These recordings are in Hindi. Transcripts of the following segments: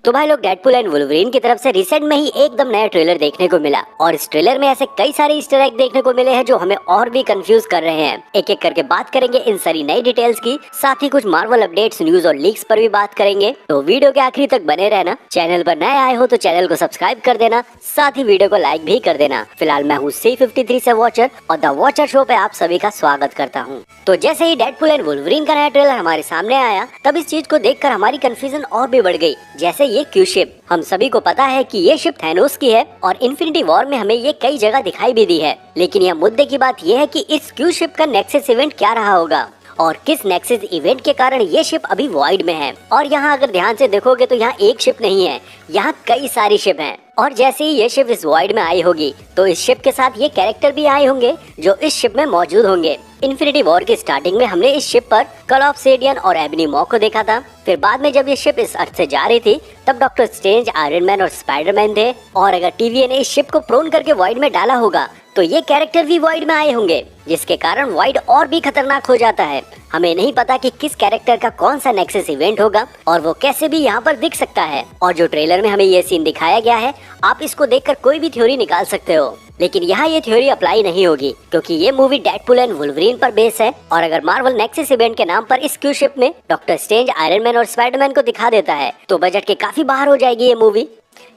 तो भाई लोग डेडपुल एंड वुल्वरीन की तरफ से रिसेंट में ही एकदम नया ट्रेलर देखने को मिला और इस ट्रेलर में ऐसे कई सारे ईस्टर एग देखने को मिले हैं जो हमें और भी कंफ्यूज कर रहे हैं। एक एक करके बात करेंगे इन सारी नई डिटेल्स की, साथ ही कुछ मार्वल अपडेट्स, न्यूज और लीक्स पर भी बात करेंगे। तो वीडियो के आखिरी तक बने रहना। चैनल पर नए आए हो तो चैनल को सब्सक्राइब कर देना, साथ ही वीडियो को लाइक भी कर देना। फिलहाल मैं हूँ C53 से वॉचर और द वॉचर शो पे आप सभी का स्वागत करता हूँ। तो जैसे ही डेडपुल एंड वुल्वरीन का नया ट्रेलर हमारे सामने आया तब इस चीज को देखकर हमारी कंफ्यूजन और भी बढ़ गई। जैसे ये क्यू शिप, हम सभी को पता है कि ये शिप थैनोस की है और इन्फिनिटी वॉर में हमें ये कई जगह दिखाई भी दी है, लेकिन यह मुद्दे की बात यह है कि इस क्यू शिप का नेक्सस इवेंट क्या रहा होगा और किस नेक्सस इवेंट के कारण ये शिप अभी वॉइड में है। और यहाँ अगर ध्यान से देखोगे तो यहाँ एक शिप नहीं है, यहाँ कई सारी शिप हैं। और जैसे ही ये शिप इस वॉइड में आई होगी तो इस शिप के साथ ये कैरेक्टर भी आए होंगे जो इस शिप में मौजूद होंगे। इन्फिनिटी वॉर की स्टार्टिंग में हमने इस शिप पर कल ऑब्सिडियन और एबनी मॉ को देखा था। फिर बाद में जब ये शिप इस अर्थ से जा रही थी तब डॉक्टर स्ट्रेंज, आयरन मैन और स्पाइडरमैन थे। और अगर टीवीए ने इस शिप को प्रोन करके वॉइड में डाला होगा तो ये कैरेक्टर भी वॉइड में आए होंगे, जिसके कारण वॉइड और भी खतरनाक हो जाता है। हमें नहीं पता कि किस कैरेक्टर का कौन सा नेक्सस इवेंट होगा और वो कैसे भी यहाँ पर दिख सकता है। और जो ट्रेलर में हमें ये सीन दिखाया गया है, आप इसको देखकर कोई भी थ्योरी निकाल सकते हो, लेकिन यहाँ ये थ्योरी अप्लाई नहीं होगी क्योंकि ये मूवी डेडपुल एंड वुल्वरीन पर बेस है। और अगर मार्वल नेक्सस इवेंट के नाम पर इस क्यू शिप में डॉक्टर स्ट्रेंज, आयरन मैन और स्पाइडरमैन को दिखा देता है तो बजट के काफी बाहर हो जाएगी ये मूवी।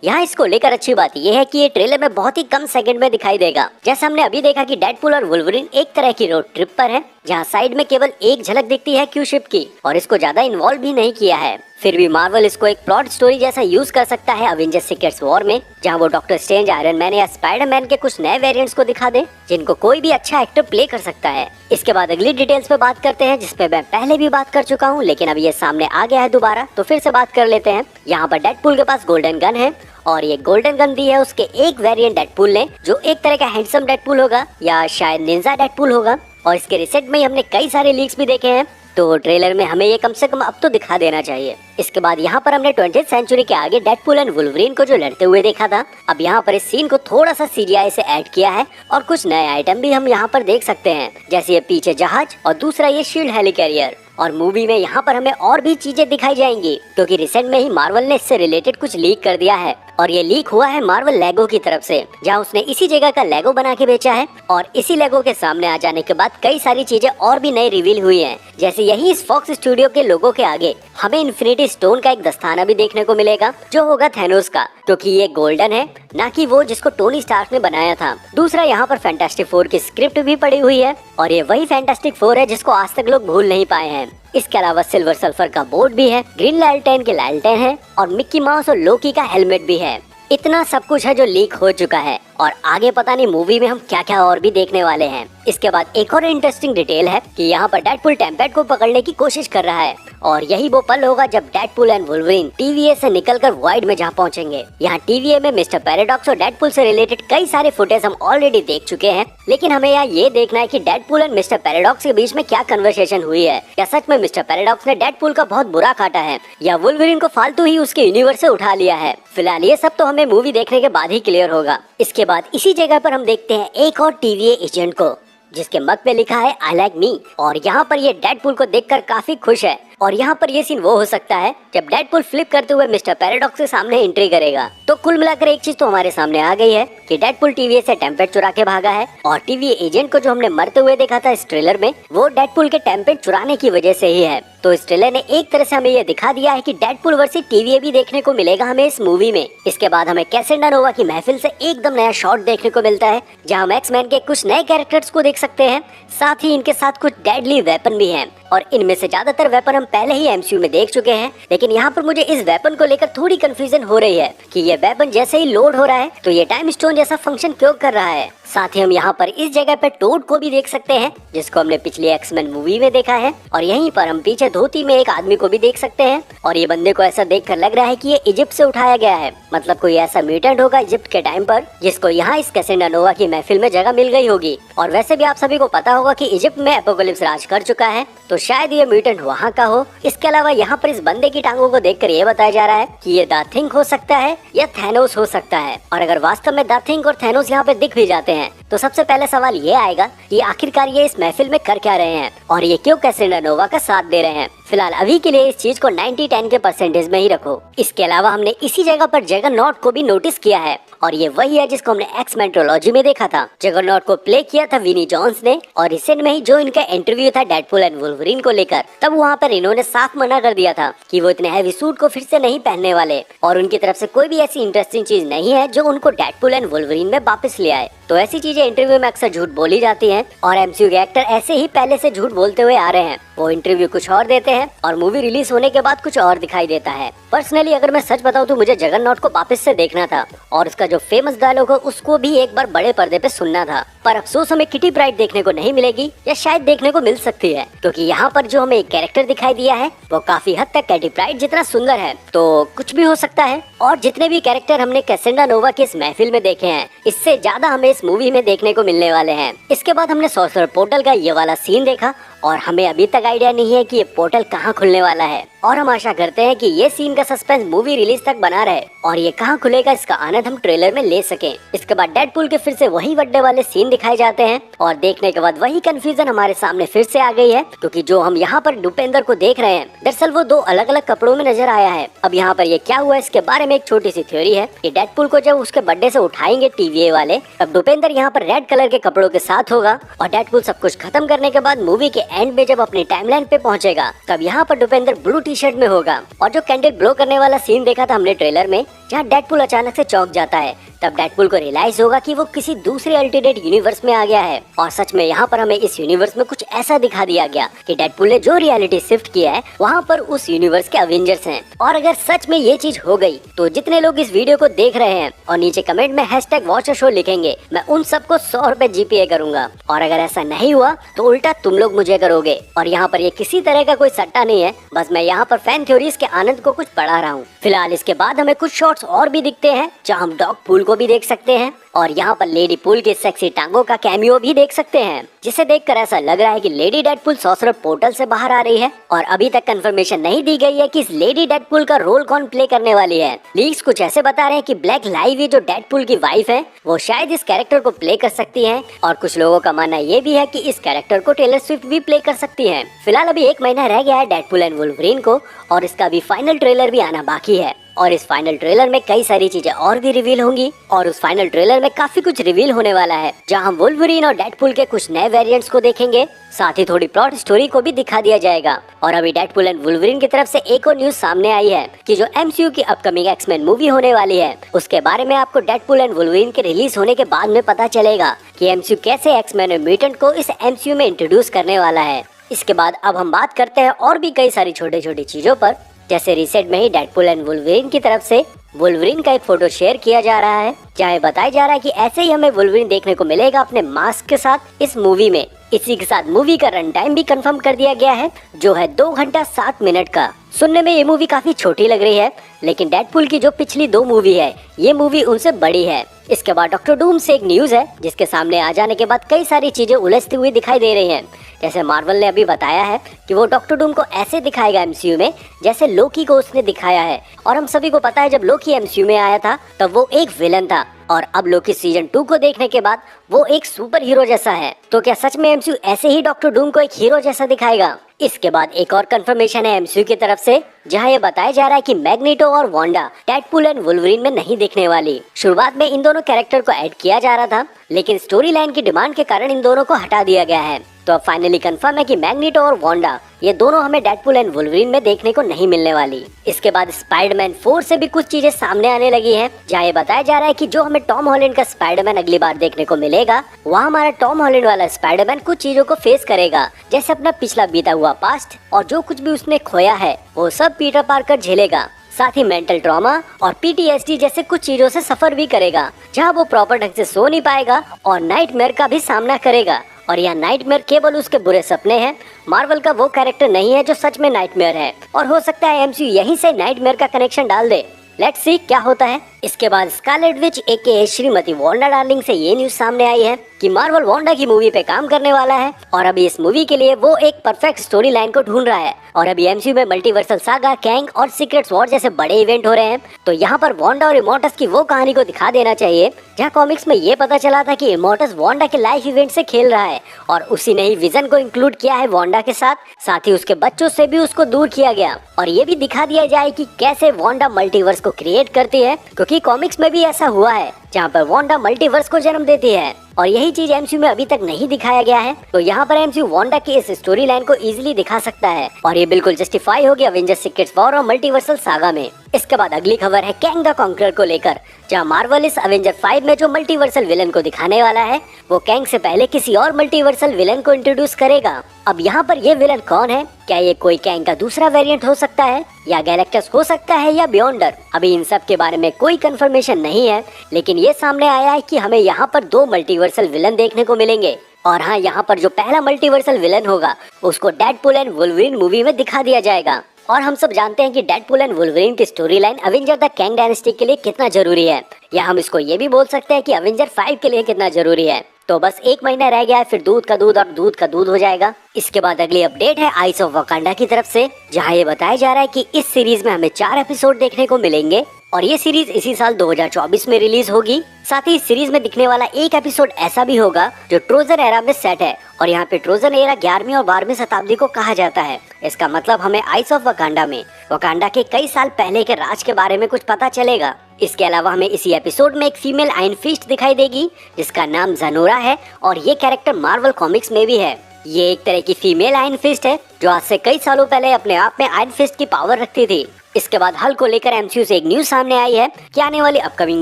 यहाँ इसको लेकर अच्छी बात यह है कि ये ट्रेलर में बहुत ही कम सेकंड में दिखाई देगा। जैसा हमने अभी देखा कि डेडपुल और वुल्वरीन एक तरह की रोड ट्रिप पर है जहाँ साइड में केवल एक झलक दिखती है क्यू शिप की और इसको ज्यादा इन्वॉल्व भी नहीं किया है। फिर भी मार्वल इसको एक प्लॉट स्टोरी जैसा यूज कर सकता है अवेंजर्स सीक्रेट वॉर में, जहाँ वो डॉक्टर स्ट्रेंज, आयरन मैन या स्पाइडरमैन के कुछ नए वेरिएंट्स को दिखा दे जिनको कोई भी अच्छा एक्टर प्ले कर सकता है। इसके बाद अगली डिटेल्स पे बात करते हैं जिसपे मैं पहले भी बात कर चुका हूँ, लेकिन अब ये सामने आ गया है दोबारा तो फिर से बात कर लेते हैं। यहाँ पर डेडपुल के पास गोल्डन गन है और ये गोल्डन गन दी है उसके एक वेरिएंट डेडपुल ने, जो एक तरह का हैंडसम डेडपुल होगा या शायद निंजा डेडपुल होगा। और इसके रिसेंट में हमने कई सारे लीक्स भी देखे हैं तो ट्रेलर में हमें ये कम से कम अब तो दिखा देना चाहिए। इसके बाद यहाँ पर हमने 20th सेंचुरी के आगे डेडपुल एंड वुल्वरीन को जो लड़ते हुए देखा था, अब यहाँ पर इस सीन को थोड़ा सा CGI से ऐड किया है और कुछ नए आइटम भी हम यहाँ पर देख सकते हैं, जैसे ये पीछे जहाज और दूसरा ये शील्ड हेलिकैरियर। और मूवी में यहाँ पर हमें और भी चीजें दिखाई जाएंगी क्योंकि रिसेंट में ही मार्वल ने इससे रिलेटेड कुछ लीक कर दिया है और ये लीक हुआ है मार्वल लेगो की तरफ से, जहाँ उसने इसी जगह का लेगो बना के बेचा है। और इसी लेगो के सामने आ जाने के बाद कई सारी चीजें और भी नई रिवील हुई हैं, जैसे यही इस फॉक्स स्टूडियो के लोगो के आगे हमें इन्फिनिटी स्टोन का एक दस्ताना भी देखने को मिलेगा जो होगा थैनोस का, क्योंकि ये गोल्डन है ना कि वो जिसको टोनी स्टार्क ने बनाया था। दूसरा यहाँ पर फैंटास्टिक फोर की स्क्रिप्ट भी पड़ी हुई है और ये वही फैंटास्टिक फोर है जिसको आज तक लोग भूल नहीं पाए हैं। इसके अलावा सिल्वर सल्फर का बोर्ड भी है, ग्रीन लैल्टेन के लैल्टेन है और मिक्की माउस और लोकी का हेलमेट भी है। इतना सब कुछ है जो लीक हो चुका है और आगे पता नहीं मूवी में हम क्या क्या और भी देखने वाले हैं। इसके बाद एक और इंटरेस्टिंग डिटेल है कि यहाँ पर डेडपुल टेम्पेट को पकड़ने की कोशिश कर रहा है और यही वो पल होगा जब डेडपुल एंड वुल्वरीन TVA से निकलकर वॉइड में जहाँ पहुँचेंगे। यहाँ TVA में मिस्टर पैराडॉक्स और डेडपुल से रिलेटेड कई सारे फुटेज हम ऑलरेडी देख चुके हैं, लेकिन हमें यहाँ ये देखना है कि डेडपुल एंड मिस्टर पैराडॉक्स के बीच में क्या कन्वर्सेशन हुई है। या सच में मिस्टर पैराडॉक्स ने डेडपुल का बहुत बुरा काटा है या वुल्वरीन को फालतू ही उसके यूनिवर्स से उठा लिया है। फिलहाल ये सब तो हमें मूवी देखने के बाद ही क्लियर होगा। इसके बाद इसी जगह पर हम देखते हैं एक और TVA एजेंट को जिसके मग पे लिखा है आई लाइक मी और यहाँ पर ये डेडपुल को देखकर काफी खुश है। और यहाँ पर ये सीन वो हो सकता है जब डेडपुल फ्लिप करते हुए मिस्टर पैराडॉक्स के सामने एंट्री करेगा। तो कुल मिलाकर एक चीज तो हमारे सामने आ गई है कि डेडपुल TVA से टेम्पेट चुरा के भागा है और TVA एजेंट को जो हमने मरते हुए देखा था इस ट्रेलर में, वो डेडपुल के टेम्पेट चुराने की वजह से ही है। तो इस ट्रेलर ने एक तरह से हमें ये दिखा दिया है कि डेडपुल वर्सेस TVA भी देखने को मिलेगा हमें इस मूवी में। इसके बाद हमें कैसेंडा नोवा की महफिल से एकदम नया शॉट देखने को मिलता है जहाँ हम एक्समैन के कुछ नए कैरेक्टर्स को देख सकते हैं, साथ ही इनके साथ कुछ डेडली वेपन भी हैं और इनमें से ज्यादातर वेपन हम पहले ही MCU में देख चुके हैं। लेकिन यहाँ पर मुझे इस वेपन को लेकर थोड़ी कंफ्यूजन हो रही है कि ये वेपन जैसे ही लोड हो रहा है तो ये टाइम स्टोन जैसा फंक्शन क्यों कर रहा है। साथ ही हम यहाँ पर इस जगह पे टोड को भी देख सकते हैं जिसको हमने पिछली एक्समैन मूवी में देखा है और यहीं पर हम पीछे धोती में एक आदमी को भी देख सकते हैं और ये बंदे को ऐसा देखकर लग रहा है कि ये इजिप्ट से उठाया गया है, मतलब कोई ऐसा म्यूटेंट होगा इजिप्ट के टाइम पर जिसको यहाँ इस कैसेंडा नोवा की महफिल में जगह मिल गई होगी। और वैसे भी आप सभी को पता होगा कि इजिप्ट में एपोकलिप्स राज कर चुका है, तो शायद ये म्यूटेंट वहाँ का हो। इसके अलावा यहाँ पर इस बंदे की टांगों को देखकर ये बताया जा रहा है कि ये द थिंक हो सकता है या थैनोस हो सकता है। और अगर वास्तव में द थिंक और थैनोस यहाँ पे दिख भी जाते हैं तो सबसे पहले सवाल ये आएगा कि आखिरकार ये इस महफिल में कर क्या रहे हैं और ये क्यों कैसेंडा नोवा का साथ दे रहे हैं। फिलहाल अभी के लिए इस चीज को 90-10 के परसेंटेज में ही रखो। इसके अलावा हमने इसी जगह पर जगरनॉट को भी नोटिस किया है और ये वही है जिसको हमने एक्स-मैन ट्रिलॉजी में देखा था। जगरनॉट को प्ले किया था विनी जोन्स ने और रिसेंट में ही जो इनका इंटरव्यू था डेडपूल एंड वुल्वरीन को लेकर, तब वहाँ पर इन्होंने साफ मना कर दिया था कि वो इतने हैवी सूट को फिर से नहीं पहनने वाले और उनकी तरफ से कोई भी ऐसी इंटरेस्टिंग चीज नहीं है जो उनको डेडपूल एंड वुल्वरीन में वापस ले आए। तो ऐसी चीजें इंटरव्यू में अक्सर झूठ बोली जाती हैं और एमसीयू के एक्टर ऐसे ही पहले से झूठ बोलते हुए आ रहे हैं। वो इंटरव्यू कुछ और देते हैं और मूवी रिलीज होने के बाद कुछ और दिखाई देता है। पर्सनली अगर मैं सच बताऊं तो मुझे जगरनॉट को वापस से देखना था और उसका जो फेमस डायलॉग है उसको भी एक बार बड़े पर्दे पे सुनना था, पर अफसोस हमें किटी प्राइड देखने को नहीं मिलेगी या शायद देखने को मिल सकती है, क्योंकि यहाँ पर जो हमें एक कैरेक्टर दिखाई दिया है वो काफी हद तक किटी प्राइड जितना सुंदर है, तो कुछ भी हो सकता है। और जितने भी कैरेक्टर हमने कैसेंड्रा नोवा की इस महफिल में देखे हैं, इससे ज्यादा हमें इस मूवी में देखने को मिलने वाले हैं। इसके बाद हमने सॉर्सरर पोर्टल का ये वाला सीन देखा और हमें अभी तक आइडिया नहीं है कि ये पोर्टल कहाँ खुलने वाला है और हम आशा करते हैं कि ये सीन का सस्पेंस मूवी रिलीज तक बना रहे और ये कहाँ खुलेगा इसका आनंद हम ट्रेलर में ले सकें। इसके बाद डेडपूल के फिर से वही बर्थडे वाले सीन दिखाए जाते हैं और देखने के बाद वही कंफ्यूजन हमारे सामने फिर से आ गई है, क्योंकि जो हम यहाँ पर भूपेंद्र को देख रहे हैं दरअसल वो दो अलग अलग कपड़ों में नजर आया है। अब यहाँ पर ये क्या हुआ इसके बारे में एक छोटी सी थ्योरी है कि डेडपूल को जब उसके बर्थडे से उठाएंगे टीवीए वाले, तब भूपेंद्र यहाँ पर रेड कलर के कपड़ों के साथ होगा और डेडपूल सब कुछ खत्म करने के बाद मूवी के एंड में जब अपनी टाइमलाइन पे पहुंचेगा तब यहाँ पर भूपेंद्र ब्लू टी शर्ट में होगा। और जो कैंडल ब्लो करने वाला सीन देखा था हमने ट्रेलर में, जहाँ डेडपूल अचानक से चौंक जाता है, तब डेडपूल को रियलाइज होगा कि वो किसी दूसरे अल्टरनेट यूनिवर्स में आ गया है और सच में यहाँ पर हमें इस यूनिवर्स में कुछ ऐसा दिखा दिया गया कि डेडपूल ने जो रियलिटी शिफ्ट किया है वहाँ पर उस यूनिवर्स के अवेंजर्स हैं। और अगर सच में ये चीज हो गई तो जितने लोग इस वीडियो को देख रहे हैं और नीचे कमेंट में #WatchAShow लिखेंगे, मैं उन सबको 100 रुपए GPA करूंगा। और अगर ऐसा नहीं हुआ तो उल्टा तुम लोग मुझे करोगे। और यहाँ पर ये किसी तरह का कोई सट्टा नहीं है, बस मैं यहाँ पर फैन थ्योरीज के आनंद को कुछ पढ़ा रहा हूँ। फिलहाल इसके बाद हमें कुछ शॉट्स और भी दिखते हैं जहाँ हम डॉग पूल को भी देख सकते हैं और यहाँ पर लेडी पूल की सेक्सी टांगों का कैमियो भी देख सकते हैं, जिसे देखकर ऐसा लग रहा है कि लेडी डेडपूल सॉर्सरर पोर्टल से बाहर आ रही है। और अभी तक कंफर्मेशन नहीं दी गई है कि इस लेडी डेडपूल का रोल कौन प्ले करने वाली है। लीक्स कुछ ऐसे बता रहे हैं कि ब्लैक लाइवली जो डेडपूल की वाइफ है वो शायद इस कैरेक्टर को प्ले कर सकती है और कुछ लोगों का मानना ये भी है कि इस कैरेक्टर को टेलर स्विफ्ट भी प्ले कर सकती है। फिलहाल अभी 1 महीना रह गया है डेडपूल एंड वुल्वरीन को और इसका भी फाइनल ट्रेलर भी आना बाकी है और इस फाइनल ट्रेलर में कई सारी चीजें और भी रिवील होंगी और उस फाइनल ट्रेलर में काफी कुछ रिवील होने वाला है, जहां हम वुल्वरीन और डेडपूल के कुछ नए वेरिएंट्स को देखेंगे, साथ ही थोड़ी प्लॉट स्टोरी को भी दिखा दिया जाएगा। और अभी डेडपूल एंड वुल्वरीन की तरफ से एक और न्यूज सामने आई है कि जो MCU की अपकमिंग एक्स-मैन मूवी होने वाली है उसके बारे में आपको डेडपूल एंड वुल्वरीन के रिलीज होने के बाद में पता चलेगा कि MCU कैसे एक्स-मैन और म्यूटेंट को इस MCU में इंट्रोड्यूस करने वाला है। इसके बाद अब हम बात करते हैं और भी कई सारी छोटी छोटी चीजों पर, जैसे रिसेंट में ही डेडपूल एंड वुल्वरीन की तरफ से वुल्वरीन का एक फोटो शेयर किया जा रहा है, जहाँ बताया जा रहा है कि ऐसे ही हमें वुल्वरीन देखने को मिलेगा अपने मास्क के साथ इस मूवी में। इसी के साथ मूवी का रन टाइम भी कंफर्म कर दिया गया है, जो है 2 घंटा 7 मिनट का। सुनने में ये मूवी काफी छोटी लग रही है, लेकिन डेडपूल की जो पिछली 2 मूवी है ये मूवी उनसे बड़ी है। इसके बाद डॉक्टर डूम से एक न्यूज है जिसके सामने आ जाने के बाद कई सारी चीजें उलझती हुई दिखाई दे रही हैं। जैसे मार्वल ने अभी बताया है कि वो डॉक्टर डूम को ऐसे दिखाएगा MCU में जैसे लोकी को उसने दिखाया है, और हम सभी को पता है जब लोकी MCU में आया था तब वो एक विलन था और अब लोकी सीजन 2 को देखने के बाद वो एक सुपर हीरो जैसा है। तो क्या सच में MCU ऐसे ही डॉक्टर डूम को एक हीरो जैसा दिखाएगा? इसके बाद एक और कंफर्मेशन है MCU की तरफ से, जहां ये बताया जा रहा है कि मैग्नेटो और वांडा डेडपूल एंड वुल्वरीन में नहीं दिखने वाली। शुरुआत में इन दोनों कैरेक्टर को ऐड किया जा रहा था, लेकिन स्टोरी लाइन की डिमांड के कारण इन दोनों को हटा दिया गया है। तो अब फाइनली कंफर्म है कि मैग्नेटो और वांडा ये दोनों हमें डेडपूल एंड वुल्वरीन में देखने को नहीं मिलने वाली। इसके बाद स्पाइडरमैन 4 से भी कुछ चीजें सामने आने लगी हैं, जहाँ ये बताया जा रहा है कि जो हमें टॉम हॉलैंड का स्पाइडरमैन अगली बार देखने को मिलेगा, वहाँ हमारा टॉम हॉलैंड वाला स्पाइडरमैन कुछ चीजों को फेस करेगा, जैसे अपना पिछला बीता हुआ पास्ट और जो कुछ भी उसने खोया है वो सब पीटर पार्कर झेलेगा। साथ ही मेंटल ट्रॉमा और PTSD जैसे कुछ चीजों से सफर भी करेगा, जहाँ वो प्रॉपर ढंग से सो नहीं पाएगा और नाइटमेयर का भी सामना करेगा। और यह नाइटमेयर केवल उसके बुरे सपने हैं, मार्वल का वो कैरेक्टर नहीं है जो सच में नाइटमेयर है। और हो सकता है MCU यहीं से नाइटमेयर का कनेक्शन डाल दे। लेट्स सी क्या होता है। इसके बाद स्कारलेट विच एके श्रीमती वांडा डार्लिंग से ये न्यूज सामने आई है कि मार्वल वांडा की मूवी पे काम करने वाला है और अभी इस मूवी के लिए वो एक परफेक्ट स्टोरी लाइन को ढूंढ रहा है। और अभी एमसीयू में मल्टीवर्सल सागा, कैंग और सीक्रेट्स वॉर जैसे बड़े इवेंट हो रहे हैं, तो यहाँ पर वांडा और इमोर्टस की वो कहानी को दिखा देना चाहिए जहाँ कॉमिक्स में ये पता चला था कि इमोर्टस वांडा के लाइफ इवेंट से खेल रहा है और उसी ने ही विजन को इंक्लूड किया है वांडा के साथ ही उसके बच्चों से भी उसको दूर किया गया। और ये भी दिखा दिया जाए कि कैसे वांडा मल्टीवर्स को क्रिएट करती है, क्योंकि कॉमिक्स में भी ऐसा हुआ है जहाँ पर वांडा मल्टीवर्स को जन्म देती है और यही चीज एमसीयू में अभी तक नहीं दिखाया गया है। तो यहाँ पर एमसीयू वांडा की इस स्टोरी लाइन को इजीली दिखा सकता है और ये बिल्कुल जस्टिफाई हो गया अवेंजर्स सीक्रेट्स वॉर और मल्टीवर्सल सागा में। इसके बाद अगली खबर है कैंग द कॉन्करर को लेकर, जहाँ मार्वल इस अवेंजर 5 में जो मल्टीवर्सल विलन को दिखाने वाला है वो कैंग से पहले किसी और मल्टीवर्सल विलन को इंट्रोड्यूस करेगा। अब यहाँ पर ये विलन कौन है? क्या ये कोई कैंग का दूसरा वेरिएंट हो सकता है या गैलेक्टस हो सकता है या बियॉन्डर? अभी इन सब के बारे में कोई कंफर्मेशन नहीं है, लेकिन ये सामने आया है कि हमें यहाँ पर 2 मल्टीवर्सल विलन देखने को मिलेंगे। और हाँ, यहाँ पर जो पहला मल्टीवर्सल विलन होगा उसको डेडपूल एंड वुल्वरीन मूवी में दिखा दिया जाएगा। और हम सब जानते हैं कि डेडपूल एंड वुल्वरीन की story line Avenger the Kang dynasty के लिए कितना जरूरी है, या हम इसको ये भी बोल सकते हैं कि अवेंजर 5 के लिए कितना जरूरी है। तो बस 1 महीना रह गया है, फिर दूध का दूध और दूध का दूध हो जाएगा। इसके बाद अगली अपडेट है आइस ऑफ वकांडा की तरफ से, जहाँ ये बताया जा रहा है कि इस सीरीज में हमें 4 एपिसोड देखने को मिलेंगे और ये सीरीज इसी साल 2024 में रिलीज होगी। साथ ही इस सीरीज में दिखने वाला एक एपिसोड ऐसा भी होगा जो ट्रोजन एरा में सेट है और यहाँ पे ट्रोजन एरा 11वीं और 12वीं शताब्दी को कहा जाता है। इसका मतलब हमें आइस ऑफ वकांडा में वकांडा के कई साल पहले के राज के बारे में कुछ पता चलेगा। इसके अलावा हमें इसी एपिसोड में एक फीमेल आयरन फिस्ट दिखाई देगी जिसका नाम ज़नोरा है और ये कैरेक्टर मार्वल कॉमिक्स में भी है। ये एक तरह की फीमेल आयरन फिस्ट है जो आज से कई सालों पहले अपने आप में आयरन फिस्ट की पावर रखती थी। इसके बाद हल्क को लेकर एमसीयू से एक न्यूज सामने आई है कि आने वाली अपकमिंग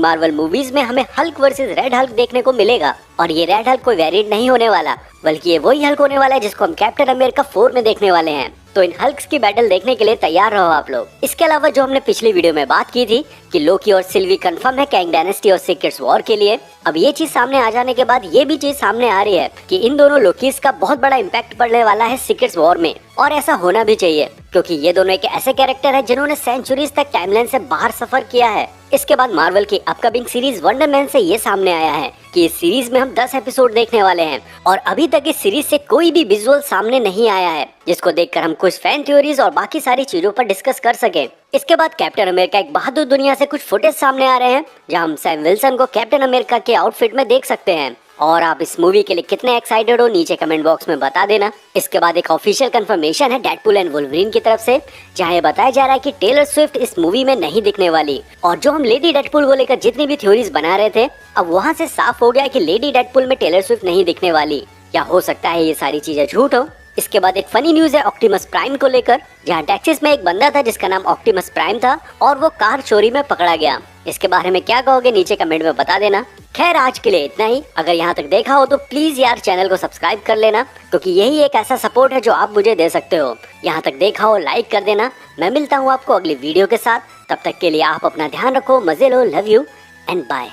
मार्वल मूवीज में हमें हल्क वर्सेस रेड हल्क देखने को मिलेगा। और ये रेड हल्क कोई वेरिएंट नहीं होने वाला, बल्कि ये वही हल्क होने वाला है जिसको हम कैप्टन अमेरिका 4 में देखने वाले हैं। तो इन हल्क्स की बैटल देखने के लिए तैयार रहो आप लोग। इसके अलावा जो हमने पिछली वीडियो में बात की थी कि लोकी और सिल्वी कंफर्म है कैंग डायनेस्टी और सीक्रेट्स वॉर के लिए, अब ये चीज सामने आ जाने के बाद ये भी चीज सामने आ रही है कि इन दोनों लोकीज का बहुत बड़ा इम्पैक्ट पड़ने वाला है सीक्रेट्स वॉर में। और ऐसा होना भी चाहिए क्योंकि ये दोनों एक ऐसे कैरेक्टर है जिन्होंने सेंचुरीज तक टाइमलाइन से बाहर सफर किया है। इसके बाद मार्वल की अपकमिंग सीरीज वंडर मैन से ये सामने आया है कि इस सीरीज में हम 10 एपिसोड देखने वाले हैं और अभी तक इस सीरीज से कोई भी विजुअल सामने नहीं आया है जिसको देखकर हम कुछ फैन थ्योरीज और बाकी सारी चीजों पर डिस्कस कर सके। इसके बाद कैप्टन अमेरिका एक बहादुर दुनिया से कुछ फुटेज सामने आ रहे हैं जहां हम सैम विल्सन को कैप्टन अमेरिका के आउटफिट में देख सकते हैं। और आप इस मूवी के लिए कितने एक्साइटेड हो नीचे कमेंट बॉक्स में बता देना। इसके बाद एक ऑफिशियल कंफर्मेशन है डेडपूल एंड वुल्वरीन की तरफ से, जहां ये बताया जा रहा है कि टेलर स्विफ्ट इस मूवी में नहीं दिखने वाली। और जो हम लेडी डेडपूल को लेकर जितनी भी थ्योरीज बना रहे थे, अब वहां से साफ हो गया कि लेडी डेडपूल में टेलर स्विफ्ट नहीं दिखने वाली, या हो सकता है ये सारी चीजें झूठ हो। इसके बाद एक फनी न्यूज है ऑप्टिमस प्राइम को लेकर, जहां टेक्सास में एक बंदा था जिसका नाम ऑप्टिमस प्राइम था और वो कार चोरी में पकड़ा गया। इसके बारे में क्या कहोगे नीचे कमेंट में बता देना। खैर आज के लिए इतना ही। अगर यहाँ तक देखा हो तो प्लीज यार चैनल को सब्सक्राइब कर लेना, क्योंकि यही एक ऐसा सपोर्ट है जो आप मुझे दे सकते हो। यहाँ तक देखा हो लाइक कर देना। मैं मिलता हूँ आपको अगली वीडियो के साथ, तब तक के लिए आप अपना ध्यान रखो, मजे लो, लव यू एंड बाय।